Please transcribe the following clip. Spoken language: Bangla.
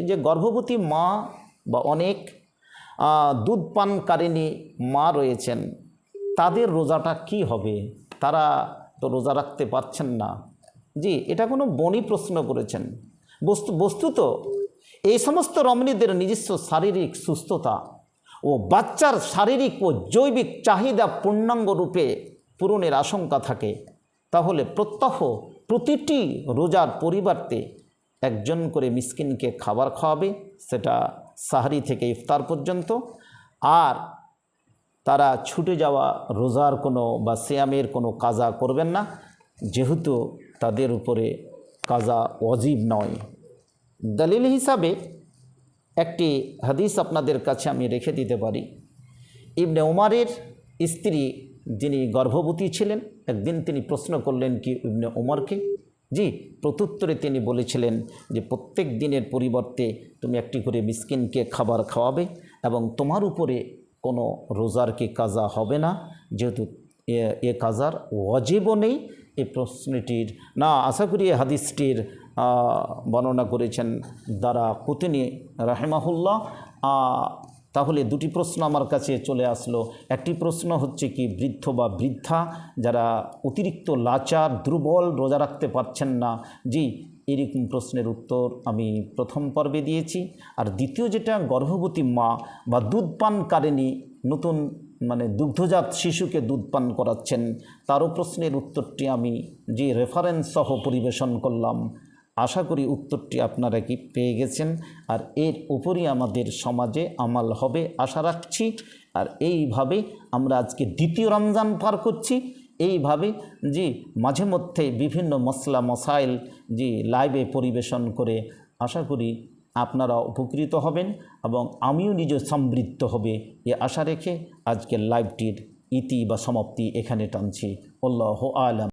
যে গর্ভবতী মা বা অনেক দুধ পানকারিণী মা রয়েছেন, তাদের রোজাটা কি হবে? তারা তো রোজা রাখতে পারছেন না। জি, এটা কোনো বনি প্রশ্ন করেছেন। বস্তুত এই সমস্ত রমণীদের নিজস্ব শারীরিক সুস্থতা ও বাচ্চার শারীরিক ও জৈবিক চাহিদা পূর্ণাঙ্গ রূপে পূরণের আশঙ্কা থাকে, তাহলে প্রত্যহ প্রতিটি রোজার পরিবর্তে একজন করে মিসকিনকে খাবার খাওয়াবে, সেটা সাহরি থেকে ইফতার পর্যন্ত। আর তারা ছুটে যাওয়া রোজার কোনো বা সিয়ামের কোনো কাজা করবেন না, যেহেতু তাদের উপরে কাজা ওয়াজিব নয়। দলিল হিসাবে একটি হাদিস আপনাদের কাছে আমি রেখে দিতে পারি। ইবনে ওমরের স্ত্রী যিনি গর্ভবতী ছিলেন, একদিন তিনি প্রশ্ন করলেন কি ইবনে ওমরকে। জি, প্রত্যুত্তরে তিনি বলেছিলেন যে প্রত্যেক দিনের পরিবর্তে তুমি একটি করে মিসকিনকে খাবার খাওয়াবে এবং তোমার উপরে কোনো রোজার কি কাজা হবে না, যেহেতু এ কাজার ওয়াজিবও নেই। এই প্রশ্নটির না আশা করি হাদিসটির বর্ণনা করেছেন দারাকুতনি রাহিমাহুল্লাহ। তাহলে দুটি প্রশ্ন আমার কাছে চলে আসলো। একটি প্রশ্ন হচ্ছে কি বৃদ্ধ বা বৃদ্ধা যারা অতিরিক্ত লাচার দুর্বল রোজা রাখতে পারছেন না, জি এরকম প্রশ্নের উত্তর আমি প্রথম পর্বে দিয়েছি। আর দ্বিতীয় যেটা গর্ভবতী মা বা দুধ পানকারিণী, নতুন দুগ্ধজাত শিশুকে দুধ পান করাচ্ছেন, তারও প্রশ্নের উত্তরটি আমি যে রেফারেন্স সহ পরিবেশন করলাম, আশা করি উত্তরটি আপনারা কি পেয়ে গেছেন। আর এর উপরই আমাদের সমাজে আমাল হবে আশা রাখছি। আর এইভাবে আমরা আজকে দ্বিতীয় রমজান পার করছি। এইভাবে জি মাঝে মধ্যে বিভিন্ন মশলা মশাইল জি লাইভে পরিবেশন করে আশা করি আপনারা উপকৃত হবেন এবং আমিও নিজে সমৃদ্ধ হবে এ আশা রেখে আজকের লাইভটির ইতি বা সমাপ্তি এখানে টানছি। আল্লাহু আলাম।